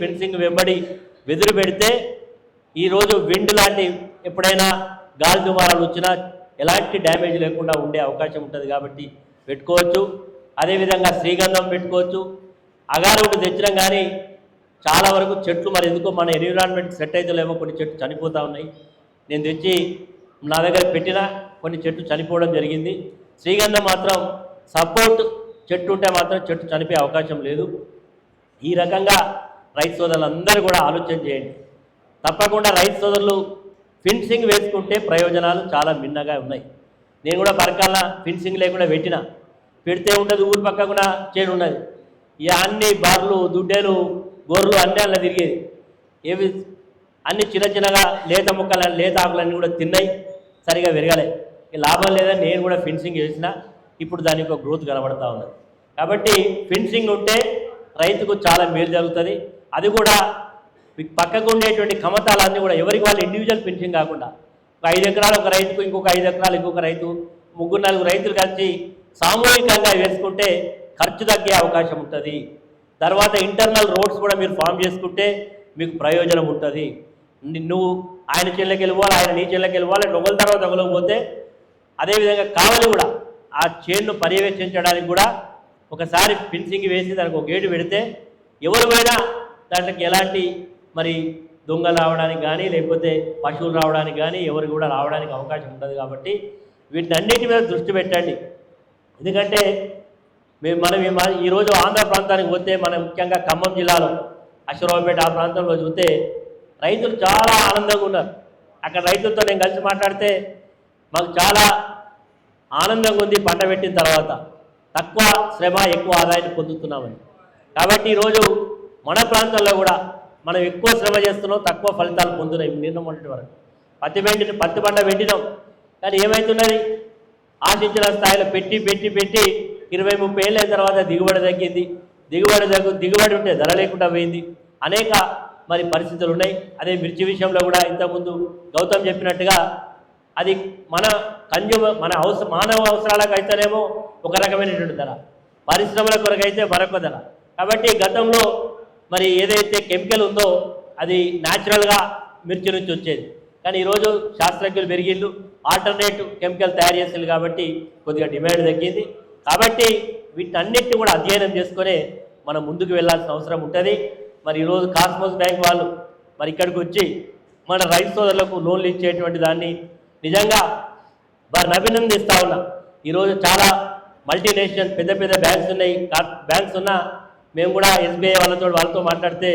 Fencing వెంబడి వెదురు పెడితే ఈరోజు విండ్ లాంటి ఎప్పుడైనా గాలి దుమారాలు వచ్చినా ఎలాంటి డ్యామేజ్ లేకుండా ఉండే అవకాశం ఉంటుంది కాబట్టి పెట్టుకోవచ్చు. అదేవిధంగా శ్రీగంధం పెట్టుకోవచ్చు. అగారవుడు తెచ్చినాం కానీ చాలా వరకు చెట్లు మరి ఎందుకో మన ఎన్విరాన్మెంట్ సెట్ అవుతలేమో కొన్ని చెట్లు చనిపోతూ ఉన్నాయి. నేను తెచ్చి నా దగ్గర పెట్టిన కొన్ని చెట్లు చనిపోవడం జరిగింది. శ్రీగంధం మాత్రం సపోర్ట్ చెట్టు ఉంటే మాత్రం చెట్టు చనిపోయే అవకాశం లేదు. ఈ రకంగా రైతు సోదరులందరూ కూడా ఆలోచన చేయండి. తప్పకుండా రైతు సోదరులు ఫెన్సింగ్ వేసుకుంటే ప్రయోజనాలు చాలా మిన్నగా ఉన్నాయి. నేను కూడా పరకాల ఫెన్సింగ్ లేకుండా పెడితే ఉంటుంది, ఊరి పక్కన చేను ఉన్నది. ఇక అన్ని బార్లు దుడ్డేలు గొర్రెలు అన్నీ అలా తిరిగేది. ఏవి అన్ని చిన్న చిన్నగా లేత మొక్కలు లేత ఆకులన్నీ కూడా తిన్నాయి, సరిగా పెరగలే. లాభం లేదని నేను కూడా ఫెన్సింగ్ వేసిన. ఇప్పుడు దాని యొక్క గ్రోత్ కనబడతా ఉన్నది. కాబట్టి ఫెన్సింగ్ ఉంటే రైతుకు చాలా మేలు జరుగుతుంది. అది కూడా పక్కకు ఉండేటువంటి కమతాలన్నీ కూడా ఎవరికి వాళ్ళు ఇండివిజువల్ ఫెన్సింగ్ కాకుండా ఒక 5 ఎకరాలు ఒక రైతుకు, ఇంకొక 5 ఎకరాలు ఇంకొక రైతు, 3-4 రైతులు కలిసి సామూహికంగా వేసుకుంటే ఖర్చు తగ్గే అవకాశం ఉంటుంది. తర్వాత ఇంటర్నల్ రోడ్స్ కూడా మీరు ఫామ్ చేసుకుంటే మీకు ప్రయోజనం ఉంటుంది. నువ్వు ఆయన చెల్లెకి వెళ్ళిపోవాలి, ఆయన నీ చెల్లెకి వెళ్ళిపోవాలి, ఒకరి తర్వాత ఒకరికి పోతే అదేవిధంగా కావాలి కూడా ఆ చేన్ను పర్యవేక్షించడానికి కూడా ఒకసారి ఫెన్సింగ్ వేసి దానికి ఒక గేటు పెడితే ఎవరు పోయినా దాంట్లోకి ఎలాంటి మరి దొంగలు రావడానికి కానీ లేకపోతే పశువులు రావడానికి కానీ ఎవరు కూడా రావడానికి అవకాశం ఉంటుంది. కాబట్టి వీటన్నిటి మీద దృష్టి పెట్టండి. ఎందుకంటే మనం ఈరోజు ఆంధ్ర ప్రాంతానికి పోతే మనం ముఖ్యంగా ఖమ్మం జిల్లాలో అశ్వరావుపేట ఆ ప్రాంతంలో చూస్తే రైతులు చాలా ఆనందంగా ఉన్నారు. అక్కడ రైతులతో నేను కలిసి మాట్లాడితే మాకు చాలా ఆనందంగా ఉంది పంట పెట్టిన తర్వాత, తక్కువ శ్రమ ఎక్కువ ఆదాయాన్ని పొందుతున్నామని. కాబట్టి ఈరోజు మన ప్రాంతంలో కూడా మనం ఎక్కువ శ్రమ చేస్తున్నాం, తక్కువ ఫలితాలు పొందుతున్నాయి. నిన్న మొన్నటి వరకు పత్తి పంట పెట్టినాం, కానీ ఏమవుతున్నది ఆశించిన స్థాయిలో పెట్టి 20-30 ఏళ్ళ తర్వాత దిగుబడి తగ్గింది. దిగుబడి ఉంటే ధర లేకుండా పోయింది. అనేక మరి పరిస్థితులు ఉన్నాయి. అదే మిర్చి విషయంలో కూడా ఇంతకుముందు గౌతమ్ చెప్పినట్టుగా అది మన మానవ అవసరాలకు అయితేనేమో ఒక రకమైనటువంటి ధర, పరిశ్రమల కొరకు అయితే మరొక ధర. కాబట్టి గతంలో మరి ఏదైతే కెమికల్ ఉందో అది న్యాచురల్గా మిర్చి నుంచి వచ్చేది. కానీ ఈరోజు శాస్త్రజ్ఞులు పెరిగిళ్ళు ఆల్టర్నేటివ్ కెమికల్ తయారు చేసేది కాబట్టి కొద్దిగా డిమాండ్ తగ్గింది. కాబట్టి వీటన్నిటిని కూడా అధ్యయనం చేసుకునే మనం ముందుకు వెళ్ళాల్సిన అవసరం ఉంటుంది. మరి ఈరోజు కాస్మోస్ బ్యాంక్ వాళ్ళు మరి ఇక్కడికి వచ్చి మన రైతు సోదరులకు లోన్లు ఇచ్చేటువంటి దాన్ని నిజంగా వారిని అభినందిస్తూ ఉన్నా. ఈరోజు చాలా మల్టీనేషనల్ పెద్ద బ్యాంక్స్ ఉన్నాయి. బ్యాంక్స్ ఉన్నా మేము కూడా SBI వాళ్ళతో మాట్లాడితే